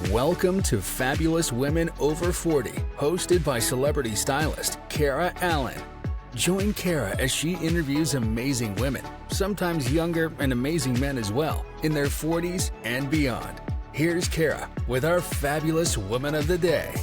Welcome to Fabulous Women Over 40, hosted by celebrity stylist Kara Allan. Join Kara as she interviews amazing women, sometimes younger and amazing men as well, in their 40s and beyond. Here's Kara with our Fabulous Woman of the Day.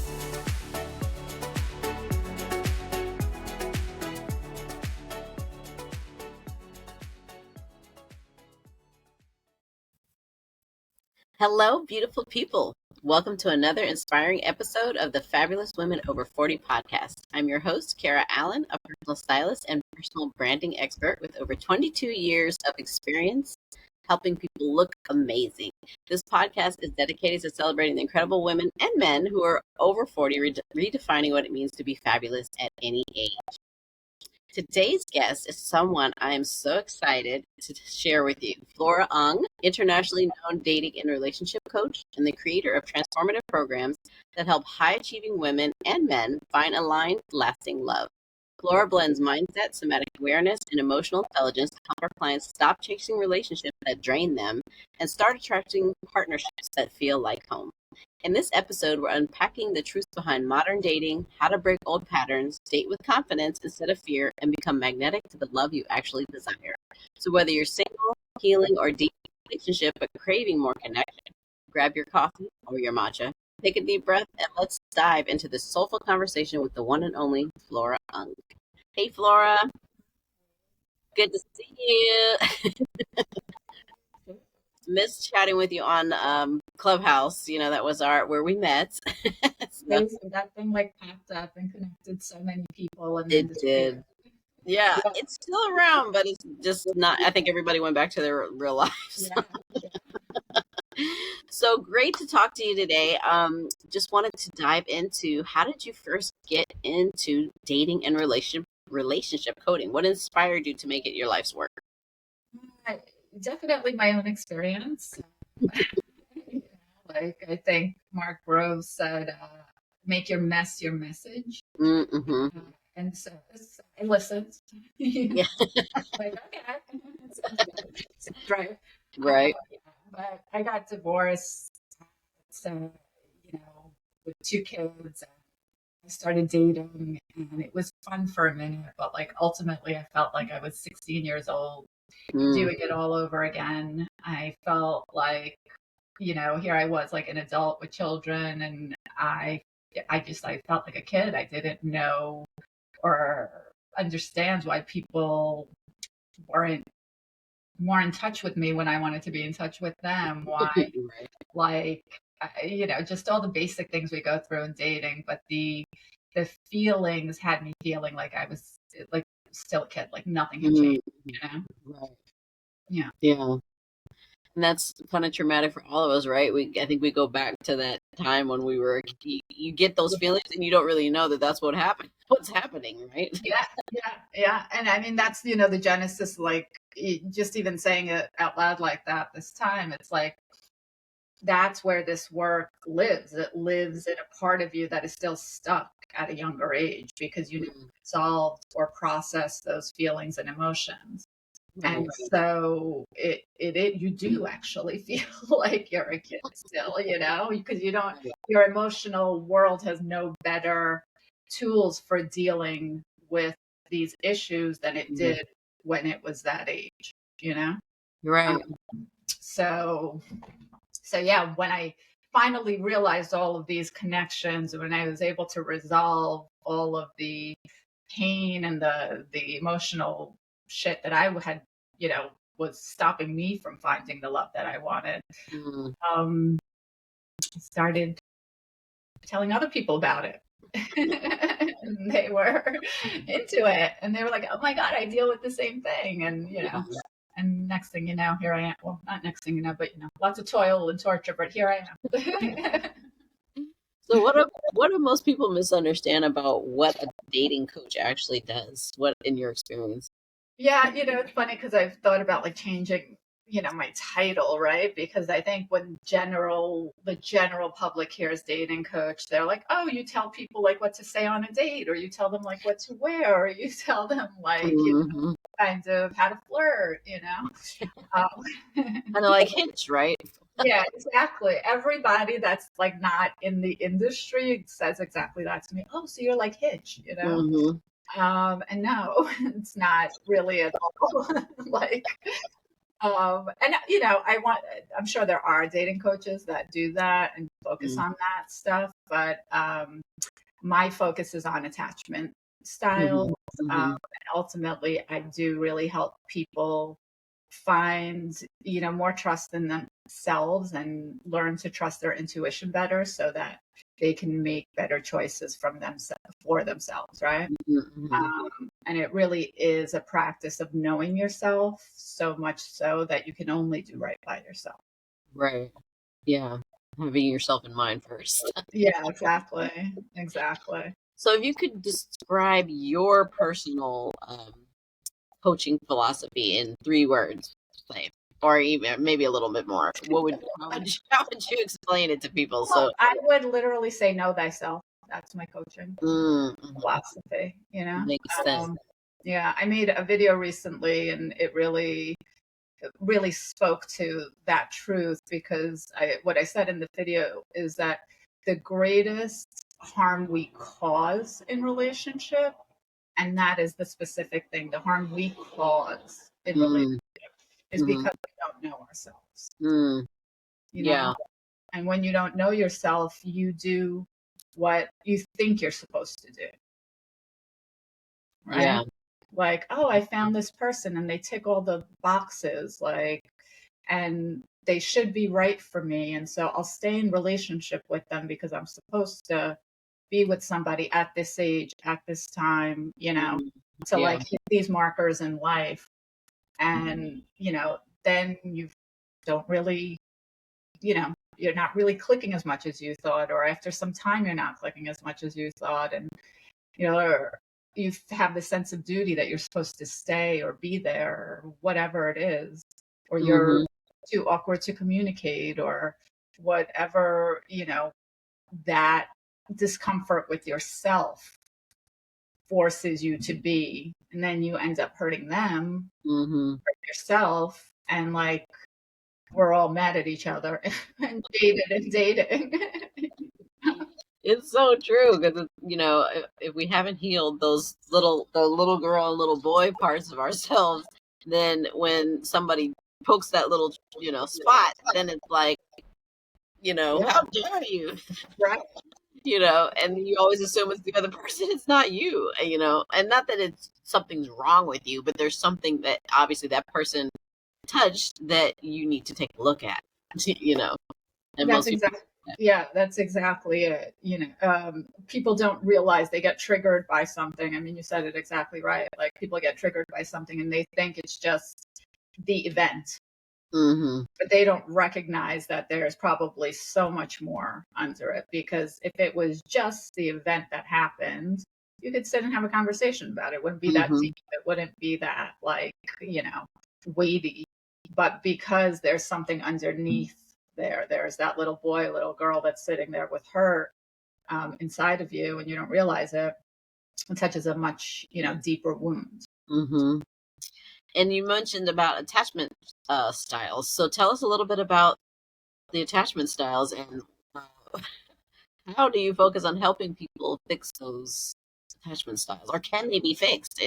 Hello, beautiful people. Welcome to another inspiring episode of the Fabulous Women Over 40 podcast. I'm your host, Kara Allan, a personal stylist and personal branding expert with over 22 years of experience helping people look amazing. This podcast is dedicated to celebrating the incredible women and men who are over 40, redefining what it means to be fabulous at any age. Today's guest is someone I am so excited to share with you. Flora Ong, internationally known dating and relationship coach and the creator of transformative programs that help high-achieving women and men find aligned, lasting love. Flora blends mindset, somatic awareness, and emotional intelligence to help our clients stop chasing relationships that drain them and start attracting partnerships that feel like home. In this episode, we're unpacking the truth behind modern dating, how to break old patterns, date with confidence instead of fear, and become magnetic to the love you actually desire. So whether you're single, healing, or deep in a relationship but craving more connection, grab your coffee or your matcha, take a deep breath, and let's dive into this soulful conversation with the one and only Flora Ong. Hey, Flora. Good to see you. Missed chatting with you on Clubhouse. You know, that was where we met. So that thing popped up and connected so many people, and it did. Yeah, it's still around, but it's just not. I think everybody went back to their real lives. Yeah. So great to talk to you today. Just wanted to dive into, how did you first get into dating and relationship coding? What inspired you to make it your life's work? Definitely my own experience. I think Mark Groves said, make your mess your message. Mm-hmm. And so I listened. Yeah. Okay. Sounds right. Right. But I got divorced. So, with 2 kids. I started dating, and it was fun for a minute, but ultimately I felt like I was 16 years old. Doing it all over again. I felt like, here I was an adult with children, and I felt like a kid. I didn't know or understand why people weren't more in touch with me when I wanted to be in touch with them. Why, just all the basic things we go through in dating, but the feelings had me feeling like I was still a kid, nothing had changed, Right. Yeah. And that's kind of traumatic for all of us, right? I think we go back to that time when we were, you get those feelings and you don't really know that that's what's happening, right? Yeah. And I mean, that's, the genesis, just even saying it out loud like that this time, it's that's where this work lives. It lives in a part of you that is still stuck at a younger age because you never solved or processed those feelings and emotions. Right. And so you do actually feel like you're a kid still, because your emotional world has no better tools for dealing with these issues than it did when it was that age, Right. So yeah, when I finally realized all of these connections, when I was able to resolve all of the pain and the emotional shit that I had, was stopping me from finding the love that I wanted, I started telling other people about it. And they were into it, and they were like, oh my God, I deal with the same thing. And, and next thing you know, here I am. Well, not next thing you know, but, lots of toil and torture, but here I am. So what do most people misunderstand about what a dating coach actually does? What, in your experience? Yeah, it's funny because I've thought about changing, my title, right? Because I think when the general public hears dating coach, they're like, oh, you tell people what to say on a date, or you tell them what to wear, or you tell them kind of how to flirt, Kind of like Hitch, right? Yeah, exactly. Everybody that's like not in the industry says exactly that to me. Oh, so you're like Hitch, you know? Mm-hmm. And no, it's not really at all. Like, and I'm sure there are dating coaches that do that and focus on that stuff, but my focus is on attachment styles. Mm-hmm. Mm-hmm. And ultimately, I do really help people find, more trust in themselves and learn to trust their intuition better so that they can make better choices for themselves, right? Mm-hmm. And it really is a practice of knowing yourself so much so that you can only do right by yourself. Right. Yeah. Having yourself in mind first. Yeah, exactly. Exactly. So if you could describe your personal coaching philosophy in 3 words, say, or even maybe a little bit more, how would you explain it to people? Well, So, I would literally say know thyself. That's my coaching mm-hmm. philosophy, you know? Makes sense. Yeah, I made a video recently and it really spoke to that truth because what I said in the video is that the greatest harm we cause in relationship, and that is the specific thing, the harm we cause in relationship Mm-hmm. is because we don't know ourselves, Mm-hmm. you Yeah. know? And when you don't know yourself, you do what you think you're supposed to do, right? Yeah. Like, oh, I found this person and they tick all the boxes, like, and they should be right for me. And so I'll stay in relationship with them because I'm supposed to be with somebody at this age, at this time, Mm-hmm. to Yeah. like hit these markers in life. And, then you don't really, you're not really clicking as much as you thought, or after some time, you're not clicking as much as you thought. And, or you have the sense of duty that you're supposed to stay or be there, or whatever it is, or you're Mm-hmm. too awkward to communicate, or whatever, that discomfort with yourself forces you to be. And then you end up hurting them, Mm-hmm. yourself, and like we're all mad at each other and dating. It's so true because if we haven't healed the little girl and little boy parts of ourselves, then when somebody pokes that little spot, then it's like Yeah, how dare you, right. and you always assume it's the other person. It's not you, and not that it's something's wrong with you, but there's something that obviously that person touched that you need to take a look at, and That's most people. exactly, yeah, that's exactly it. People don't realize they get triggered by something. I mean, you said it exactly right. Like people get triggered by something and they think it's just the event, Mm-hmm. but they don't recognize that there's probably so much more under it. Because if it was just the event that happened, you could sit and have a conversation about it. It wouldn't be that Mm-hmm. deep. It wouldn't be that like, weighty. But because there's something underneath there's that little boy, little girl that's sitting there with hurt inside of you, and you don't realize it. It touches a much, deeper wound. Mm-hmm. And you mentioned about attachment styles. So tell us a little bit about the attachment styles and uh, how do you focus on helping people fix those attachment styles, or can they be fixed?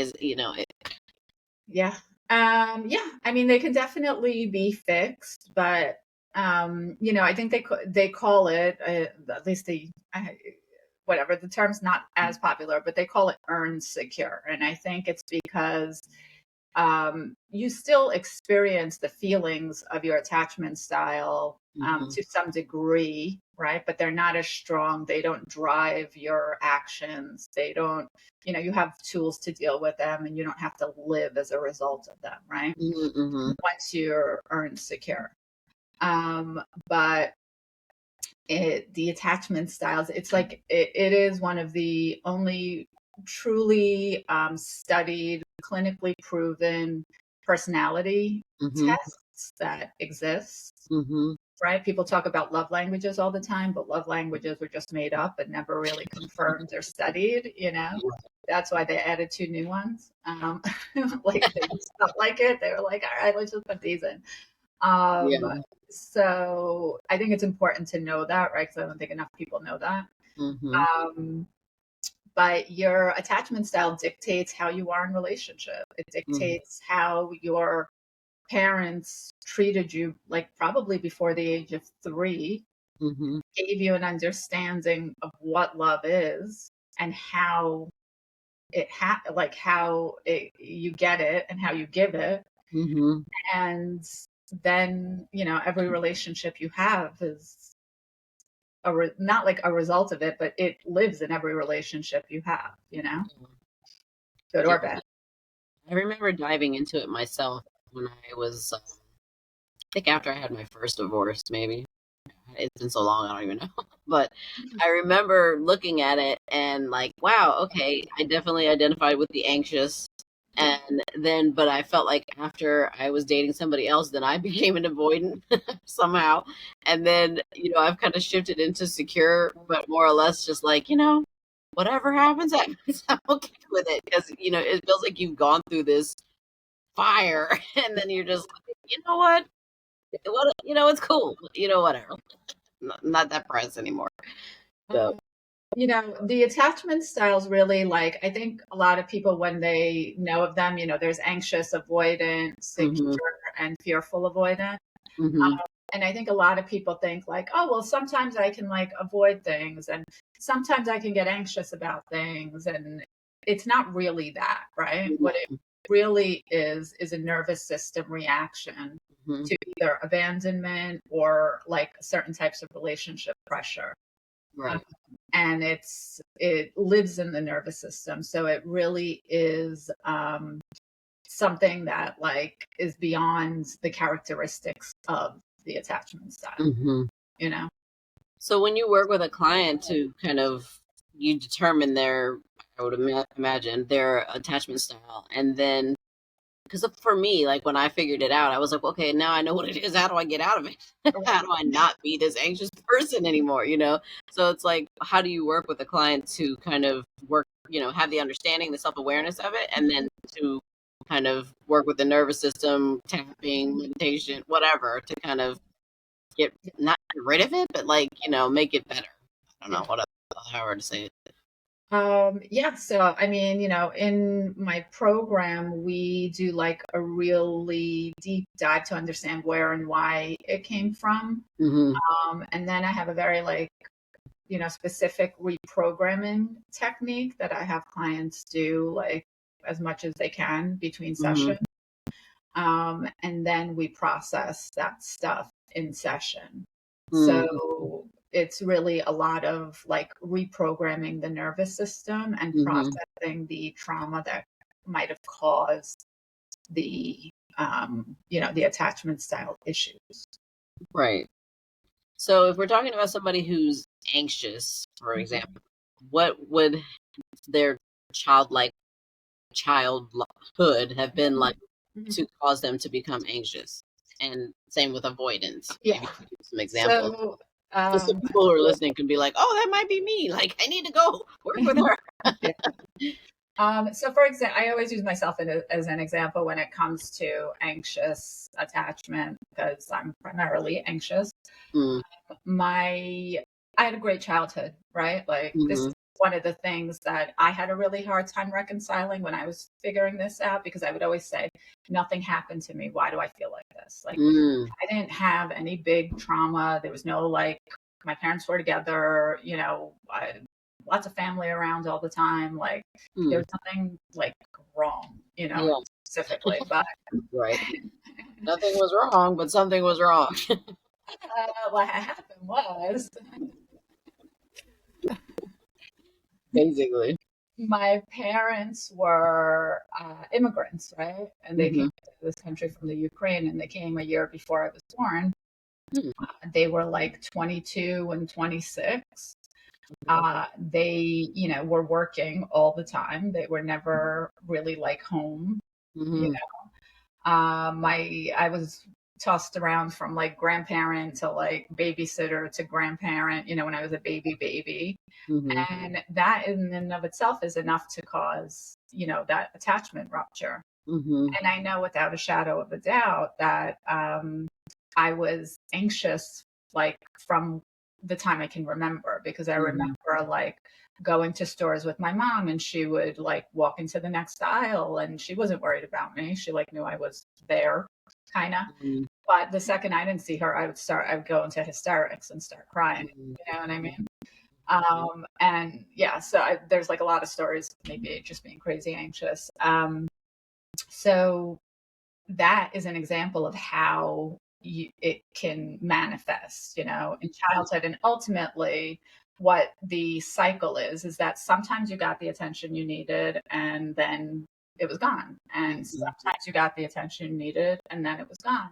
Yeah. Yeah. I mean, they can definitely be fixed, but I think they call it at least whatever the term's not as popular, but they call it earn secure, and I think it's because you still experience the feelings of your attachment style Mm-hmm. to some degree, right? But they're not as strong. They don't drive your actions. They don't, you have tools to deal with them and you don't have to live as a result of them, right? Mm-hmm. Once you're earned secure. But the attachment styles, it's like it is one of the only truly studied, clinically proven personality Mm-hmm. tests that exist, Mm-hmm. right? People talk about love languages all the time, but love languages were just made up and never really confirmed or studied. That's why they added 2 new ones. Like they just felt like it. They were like, all right, let's just put these in. Yeah. Um, So I think it's important to know that, right? Because I don't think enough people know that. Mm-hmm. Um, but your attachment style dictates how you are in relationship. It Mm-hmm. dictates how your parents treated you, like probably before the age of 3, Mm-hmm. gave you an understanding of what love is and how you get it and how you give it. Mm-hmm. And then, every relationship you have is not like a result of it, but it lives in every relationship you have, good Yeah, or bad. I remember diving into it myself when I was, I think after I had my first divorce, maybe. It's been so long, I don't even know. But I remember looking at it and like, wow, okay, I definitely identified with the anxious. And then, but I felt like after I was dating somebody else, then I became an avoidant somehow. And then, I've kind of shifted into secure, but more or less just like, whatever happens, happens. I'm okay with it because, it feels like you've gone through this fire and then you're just like, you know what, it's cool, whatever. Not that pressed anymore. So, The attachment styles really, like, I think a lot of people, when they know of them, there's anxious, avoidant, hmm secure, and fearful avoidant. hmm And I think a lot of people think like, oh, well, sometimes I can like avoid things and sometimes I can get anxious about things. And it's not really that, right? What it really is a nervous system reaction hmm to either abandonment or like certain types of relationship pressure. Um, right. and it lives in the nervous system. So it really is something that like is beyond the characteristics of the attachment style, hmm you know? So when you work with a client to kind of you determine their, I would imagine their attachment style, and then because for me, like when I figured it out, I was like, okay, now I know what it is. How do I get out of it? How do I not be this anxious person anymore? So it's like, how do you work with a client to kind of work, have the understanding, the self awareness of it, and then to kind of work with the nervous system, tapping, meditation, whatever, to kind of get not get rid of it, but like, make it better. I don't know what however to say it. Yeah, so I mean, in my program, we do like a really deep dive to understand where and why it came from. hmm And then I have a very like, specific reprogramming technique that I have clients do like as much as they can between hmm sessions. And then we process that stuff in session. hmm So it's really a lot of like reprogramming the nervous system and hmm processing the trauma that might have caused the attachment style issues. Right. So if we're talking about somebody who's anxious, for example, what would their childlike childhood have been like Mhm. to cause them to become anxious? And same with avoidance. Yeah. Maybe give some examples. So, So some people who are listening can be like, "Oh, that might be me. Like, I need to go work with her." yeah. So for example, I always use myself as an example when it comes to anxious attachment because I'm primarily anxious. Mm, my I had a great childhood, right? Like this hmm is one of the things that I had a really hard time reconciling when I was figuring this out because I would always say, nothing happened to me. Why do I feel like this? Like mm, I didn't have any big trauma. There was no like my parents were together, lots of family around all the time. Like there mm. was nothing like wrong, Yeah, specifically. But right. Nothing was wrong, but something was wrong. what happened was Basically. my parents were immigrants, right? And they came hmm to this country from the Ukraine, and they came a year before I was born. Hmm. They were like 22 and 26. They, were working all the time. They were never really like home. You hmm I was tossed around from like grandparent to like babysitter to grandparent, when I was a baby. hmm And that in and of itself is enough to cause, that attachment rupture. hmm And I know without a shadow of a doubt that I was anxious, like from the time I can remember, because I remember like going to stores with my mom, and she would like walk into the next aisle and she wasn't worried about me. She like knew I was there, kind of. But the second I didn't see her, I would go into hysterics and start crying. You know what I mean? And yeah, so there's like a lot of stories, maybe just being crazy anxious. So that is an example of how it can manifest, in childhood. And ultimately, what the cycle is that sometimes you got the attention you needed and then it was gone. And sometimes you got the attention you needed and then it was gone.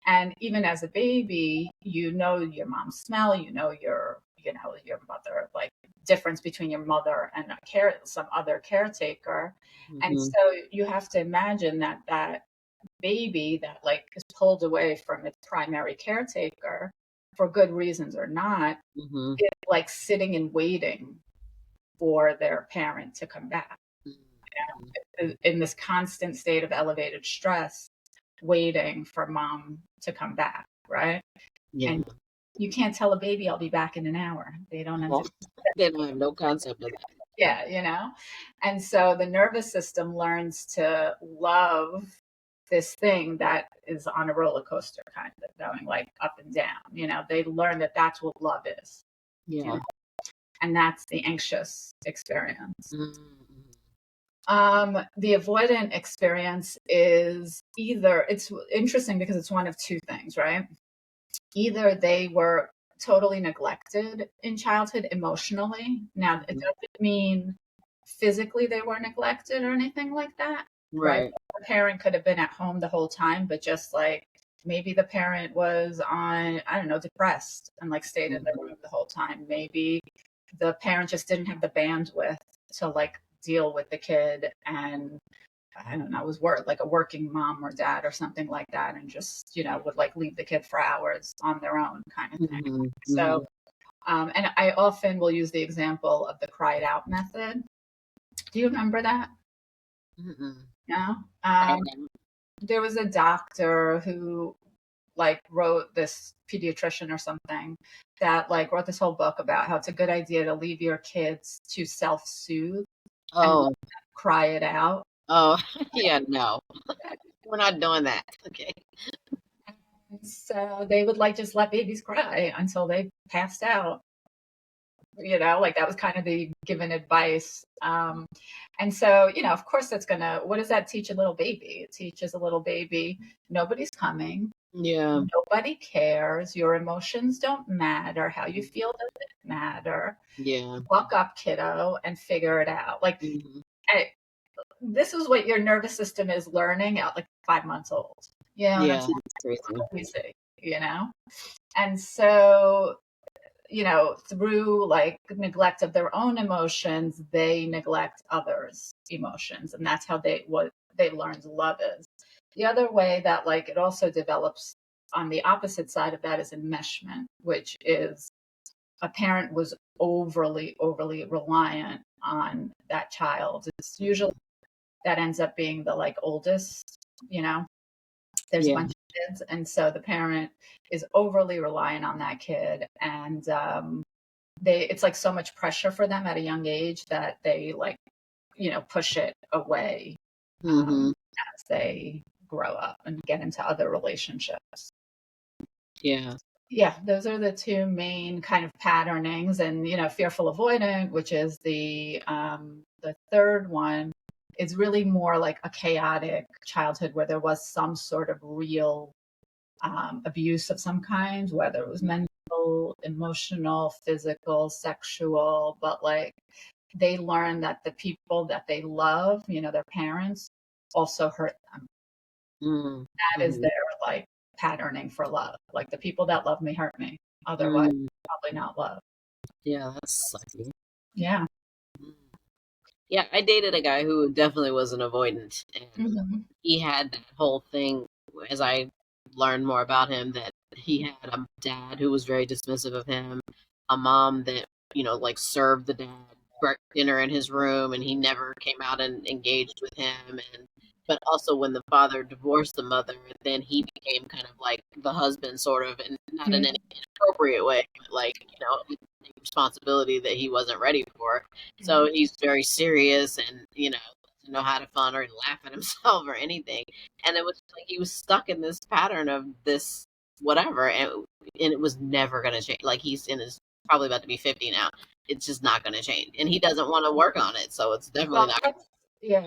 And even as a baby, your mom's smell, your mother, like difference between your mother and some other caretaker. And so you have to imagine that baby that like is pulled away from its primary caretaker for good reasons or not, is like sitting and waiting for their parent to come back, in this constant state of elevated stress, waiting for mom to come back, right? Yeah. And you can't tell a baby I'll be back in an hour. They don't understand. They don't have no concept of that. Yeah. And so the nervous system learns to love this thing that is on a roller coaster, kind of going like up and down. They learn that that's what love is. Yeah. And that's the anxious experience. The avoidant experience is it's interesting because it's one of two things, right? Either they were totally neglected in childhood emotionally. Now, it doesn't mean physically they were neglected or anything like that, right? The parent could have been at home the whole time, but just like maybe the parent was I don't know, depressed and like stayed in the room the whole time. Maybe the parent just didn't have the bandwidth to like deal with the kid, and I don't know, was like a working mom or dad or something like that, and just, would like leave the kid for hours on their own, kind of thing. So, and I often will use the example of the cried out method. Do you remember that? No? There was a doctor who like wrote, this pediatrician or something, that like wrote this whole book about how it's a good idea to leave your kids to self-soothe and cry it out. Oh, yeah, no. We're not doing that. Okay. So they would like just let babies cry until they passed out. Like that was kind of the given advice. And so, of course what does that teach a little baby? It teaches a little baby, nobody's coming. Yeah. Nobody cares. Your emotions don't matter. How you feel doesn't matter. Yeah. Buck up, kiddo, and figure it out. Like, this is what your nervous system is learning at like 5 months old. Yeah, that's crazy. And so, through like neglect of their own emotions, they neglect others' emotions. And that's how what they learned love is. The other way that like it also develops on the opposite side of that is enmeshment, which is a parent was overly reliant on that child. It's usually that ends up being the like oldest, there's a bunch of kids. And so the parent is overly reliant on that kid. And it's like so much pressure for them at a young age that they like, push it away as they grow up and get into other relationships. Yeah, those are the two main kind of patternings. And fearful avoidant, which is the third one, is really more like a chaotic childhood where there was some sort of real abuse of some kind, whether it was mental, emotional, physical, sexual. But like they learn that the people that they love, their parents, also hurt them. That is their like patterning for love. Like the people that love me hurt me. Otherwise, probably not love. Yeah, that's sucky. Yeah. Yeah, I dated a guy who definitely was an avoidant. And he had that whole thing, as I learned more about him, that he had a dad who was very dismissive of him, a mom that, like served the dad dinner in his room, and he never came out and engaged with him. And But also when the father divorced the mother, then he became kind of like the husband, sort of, and not in any inappropriate way, but like, with responsibility that he wasn't ready for. So he's very serious and, doesn't know how to fun or laugh at himself or anything. And it was like he was stuck in this pattern of this whatever, and it was never going to change. Like he's in his probably about to be 50 now. It's just not going to change, and he doesn't want to work on it. So it's definitely Well, not. yeah.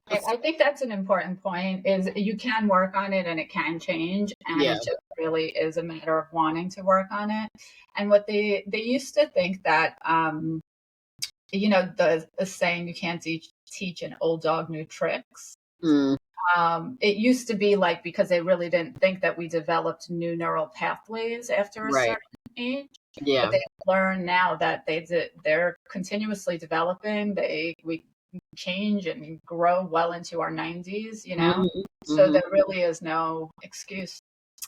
I think that's an important point is you can work on it and it can change. And Yeah. it just really is a matter of wanting to work on it. And what they used to think that, the saying, you can't teach an old dog new tricks. Mm. It used to be like, because they really didn't think that we developed new neural pathways after a Right. certain age. Yeah. But they learn now that they're continuously developing. We change and grow well into our 90s, so there really is no excuse.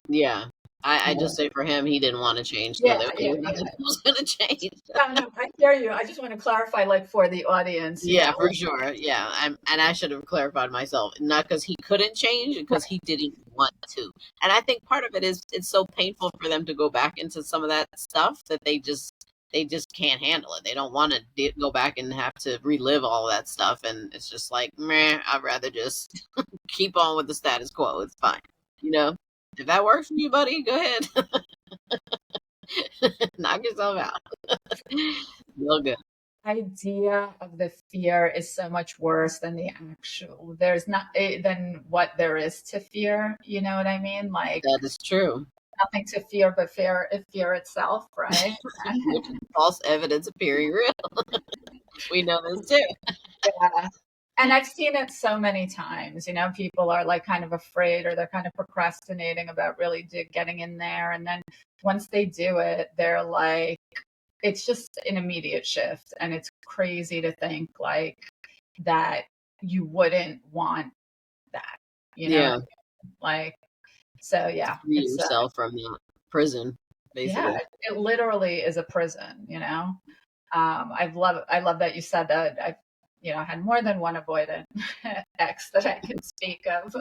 Yeah. I just say for him, he didn't want to change, so Yeah, there was nothing was going to change. No, I hear you. I just want to clarify, like, for the audience. Yeah, for sure. Yeah, and I should have clarified myself, not because he couldn't change, because he didn't want to. And I think part of it is it's so painful for them to go back into some of that stuff that they just can't handle it. They don't want to go back and have to relive all of that stuff, and it's just like, meh, I'd rather just keep on with the status quo. It's fine, If that works for you, buddy, go ahead. Knock yourself out. Real good. Idea of the fear is so much worse than the actual. There's not than what there is to fear. You know what I mean? Like, that is true. Nothing to fear but fear itself, right? False evidence appearing real. We know this too. Yeah. And I've seen it so many times, people are like kind of afraid, or they're kind of procrastinating about really getting in there. And then once they do it, they're like, it's just an immediate shift. And it's crazy to think like that you wouldn't want that, Yeah. Like, so yeah. Free yourself from the prison, basically. Yeah, it literally is a prison, I love that you said that. I had more than one avoidant ex that I can speak of.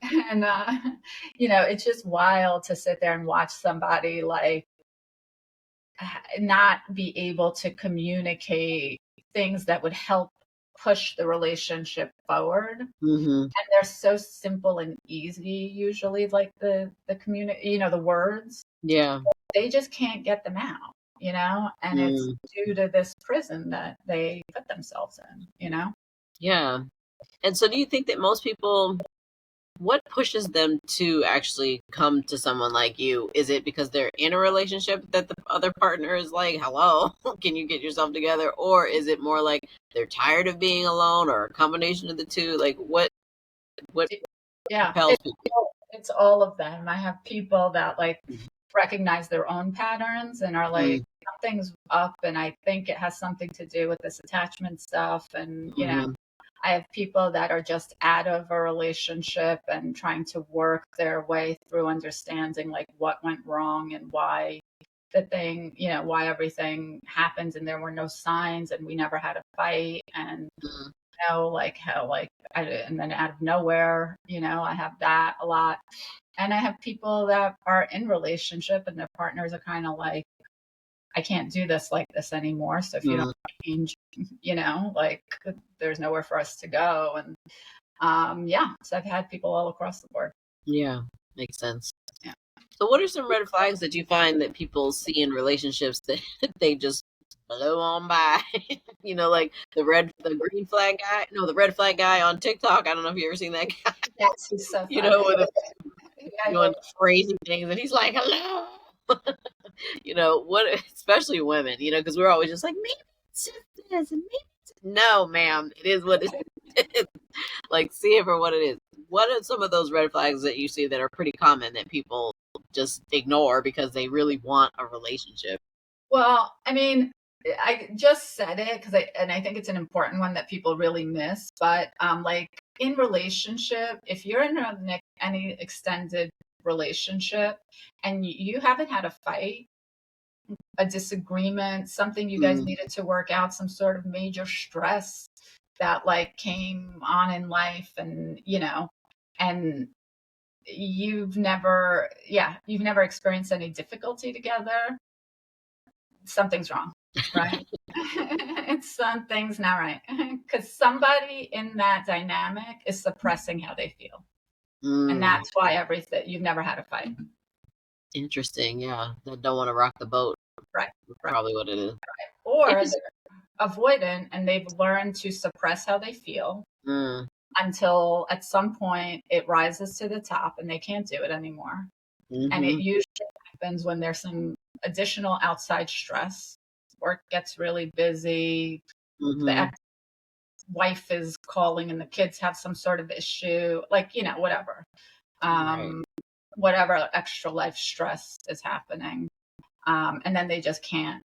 And, it's just wild to sit there and watch somebody like not be able to communicate things that would help push the relationship forward. And they're so simple and easy, usually, like the community, the words. Yeah. They just can't get them out. And it's due to this prison that they put themselves in, Yeah. And so do you think that most people, what pushes them to actually come to someone like you? Is it because they're in a relationship that the other partner is like, hello, can you get yourself together? Or is it more like they're tired of being alone, or a combination of the two? Like what compels people? It's all of them. I have people that like recognize their own patterns and are like, something's up, and I think it has something to do with this attachment stuff. And, I have people that are just out of a relationship and trying to work their way through understanding like what went wrong and why the thing, why everything happened and there were no signs and we never had a fight. And like how and then out of nowhere, I have that a lot. And I have people that are in relationship and their partners are kind of like, I can't do this like this anymore. So if you don't change, like there's nowhere for us to go. And so I've had people all across the board. Yeah, makes sense. Yeah. So what are some red flags that you find that people see in relationships that they just blow on by? Like the green flag guy. No, the red flag guy on TikTok. I don't know if you ever seen that guy. Yes, he's so funny. With doing crazy things, and he's like, hello. What, especially women, because we're always just like, maybe it's just this, and maybe no, ma'am, it is what it is. Like, see it for what it is. What are some of those red flags that you see that are pretty common that people just ignore because they really want a relationship? Well, I mean, I just said it and I think it's an important one that people really miss. But like in relationship, if you're in any extended relationship and you haven't had a fight, a disagreement, something you guys needed to work out, some sort of major stress, that like came on in life, and and you've never experienced any difficulty together, something's wrong, right? It's something's not right, because somebody in that dynamic is suppressing how they feel, and that's why everything, you've never had a fight. Interesting. Yeah, that don't want to rock the boat. Right. Probably what it is. Or they're avoidant and they've learned to suppress how they feel until at some point it rises to the top and they can't do it anymore. And it usually happens when there's some additional outside stress. Work gets really busy. The ex-wife is calling and the kids have some sort of issue, like, whatever. Whatever extra life stress is happening. And then they just can't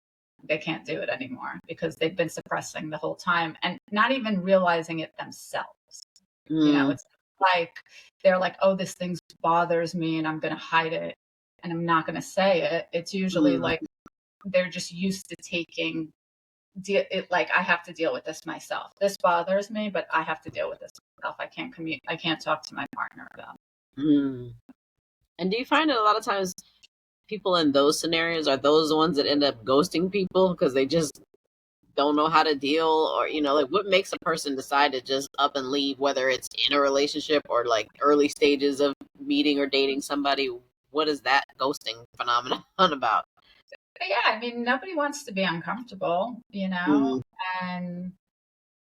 do it anymore because they've been suppressing the whole time and not even realizing it themselves. It's like they're like, oh, this thing bothers me and I'm going to hide it and I'm not going to say it. It's usually like they're just used to taking it, like, I have to deal with this myself. This bothers me, but I have to deal with this myself. I can't talk to my partner about it. And do you find that a lot of times people in those scenarios are those ones that end up ghosting people because they just don't know how to deal, or like what makes a person decide to just up and leave, whether it's in a relationship or like early stages of meeting or dating somebody? What is that ghosting phenomenon about? Yeah, I mean, nobody wants to be uncomfortable, and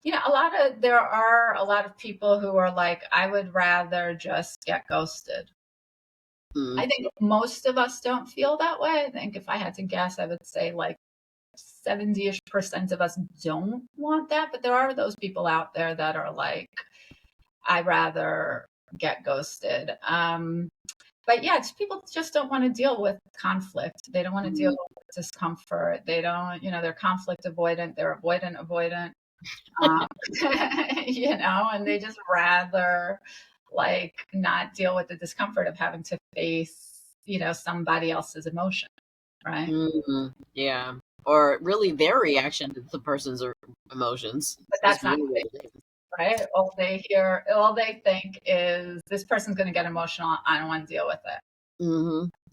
there are a lot of people who are like, I would rather just get ghosted. I think most of us don't feel that way. I think if I had to guess, I would say like 70-ish% of us don't want that. But there are those people out there that are like, I'd rather get ghosted. But yeah, people just don't want to deal with conflict. They don't want to deal with discomfort. They don't, they're conflict avoidant. They're avoidant. And they just rather like not deal with the discomfort of having to face, somebody else's emotion, right? Yeah, or really their reaction to the person's emotions. But that's not really what it is, right? All they think is this person's going to get emotional. I don't want to deal with it.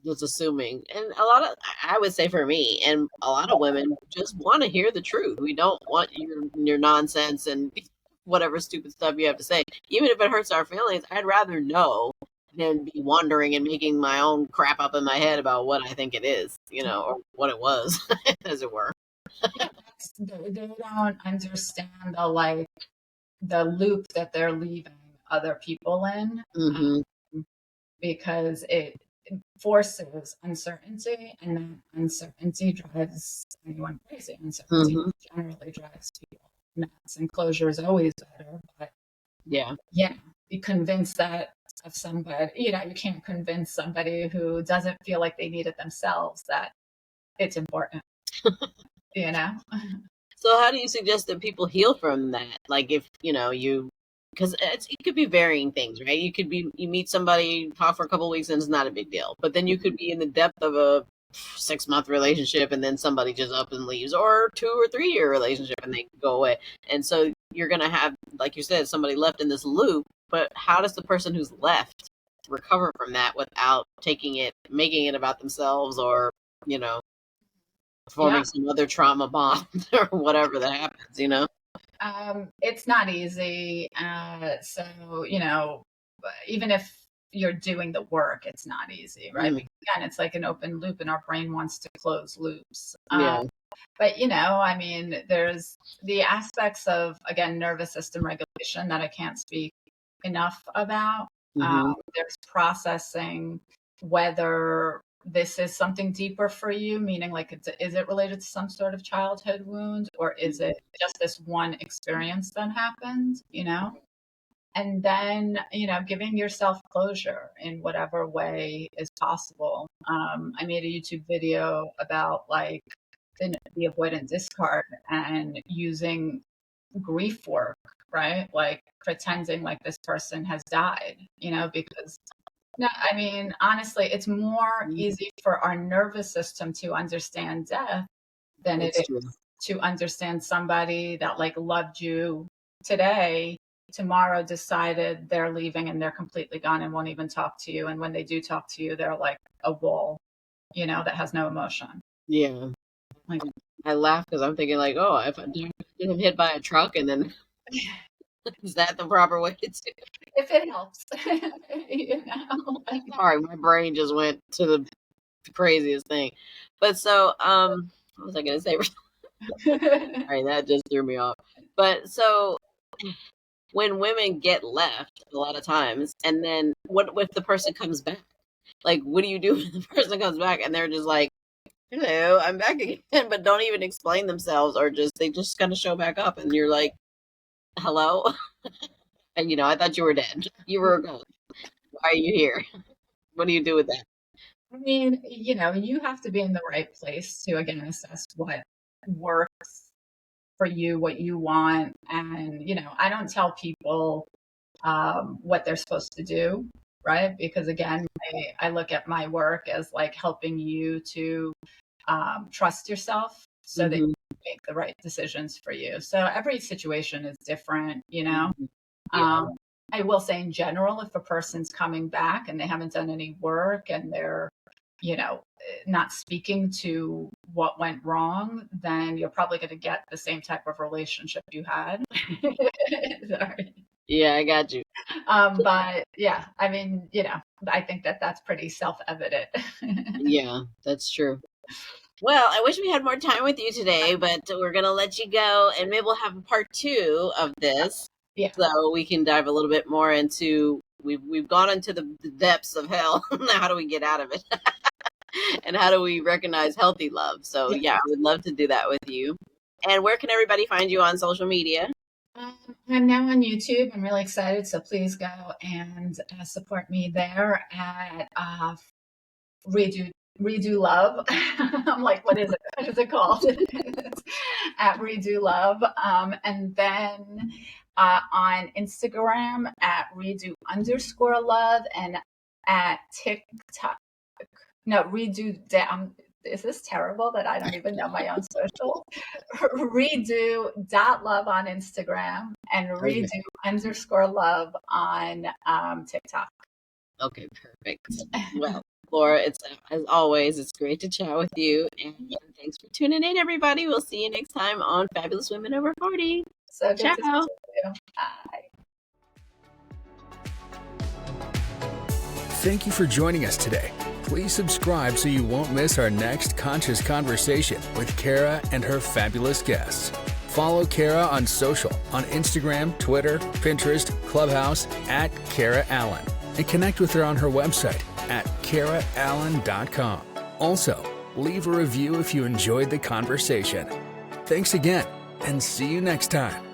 Just assuming. And I would say for me and a lot of women just want to hear the truth. We don't want your nonsense and whatever stupid stuff you have to say. Even if it hurts our feelings, I'd rather know than be wondering and making my own crap up in my head about what I think it is, or what it was, as it were. They don't understand the loop that they're leaving other people in, because it forces uncertainty, and that uncertainty drives anyone crazy. Uncertainty generally drives people nuts, and closure is always better. But be convinced that of somebody, you can't convince somebody who doesn't feel like they need it themselves that it's important. So how do you suggest that people heal from that? Like if because it could be varying things, right? You meet somebody, talk for a couple of weeks, and it's not a big deal. But then you could be in the depth of a 6-month relationship, and then somebody just up and leaves, or 2 or 3 year relationship, and they go away. And so you're gonna have, like you said, somebody left in this loop. But how does the person who's left recover from that without making it about themselves, or forming some other trauma bond or whatever that happens? It's not easy. So, even if you're doing the work, it's not easy, right? Again, it's like an open loop and our brain wants to close loops. But, I mean, there's the aspects of, again, nervous system regulation that I can't speak enough about. There's processing whether this is something deeper for you, meaning like, is it related to some sort of childhood wound, or is it just this one experience that happened, and then, giving yourself closure in whatever way is possible. I made a YouTube video about like the avoidant discard and using grief work, right? Like pretending like this person has died, because no, I mean, honestly, it's more easy for our nervous system to understand death than it is to understand somebody that like loved you today, tomorrow decided they're leaving and they're completely gone and won't even talk to you. And when they do talk to you, they're like a wall, that has no emotion. Yeah. Like, I laugh because I'm thinking like, oh, if I get him hit by a truck and then is that the proper way to do it? if it helps, Sorry, my brain just went to the craziest thing. But so, what was I going to say? Sorry, that just threw me off. But so when women get left a lot of times, and then what if the person comes back? Like, what do you do when the person comes back and they're just like, hello, I'm back again, but don't even explain themselves, or they just kind of show back up and you're like, hello? And I thought you were dead. You were a ghost. Why are you here? What do you do with that? I mean, you have to be in the right place to, again, assess what works for you, what you want. And, I don't tell people what they're supposed to do, right? Because again, I look at my work as like helping you to trust yourself so that you make the right decisions for you. So every situation is different, Yeah. I will say in general, if a person's coming back and they haven't done any work and they're, not speaking to what went wrong, then you're probably going to get the same type of relationship you had. Sorry. Yeah, I got you. But yeah, I mean, I think that's pretty self-evident. Yeah, that's true. Well, I wish we had more time with you today, but we're going to let you go, and maybe we'll have a part 2 of this. Yeah. So we can dive a little bit more into, we've gone into the depths of hell. Now how do we get out of it? And how do we recognize healthy love? So yeah, I would love to do that with you. And where can everybody find you on social media? I'm now on YouTube. I'm really excited. So please go and support me there at Redo Love. I'm like, what is it? What is it called? At Redo Love. And then on Instagram at Redo_love, and at TikTok. No, is this terrible that I don't even know my own social? Redo.love on Instagram and Redo_love on TikTok. Okay, perfect. Well, Flora, as always, it's great to chat with you. And thanks for tuning in, everybody. We'll see you next time on Fabulous Women Over 40. So good Ciao. to see you. Bye. Thank you for joining us today. Please subscribe so you won't miss our next conscious conversation with Kara and her fabulous guests. Follow Kara on social, on Instagram, Twitter, Pinterest, Clubhouse, at Kara Allan. And connect with her on her website at karaallan.com. Also, leave a review if you enjoyed the conversation. Thanks again, and see you next time.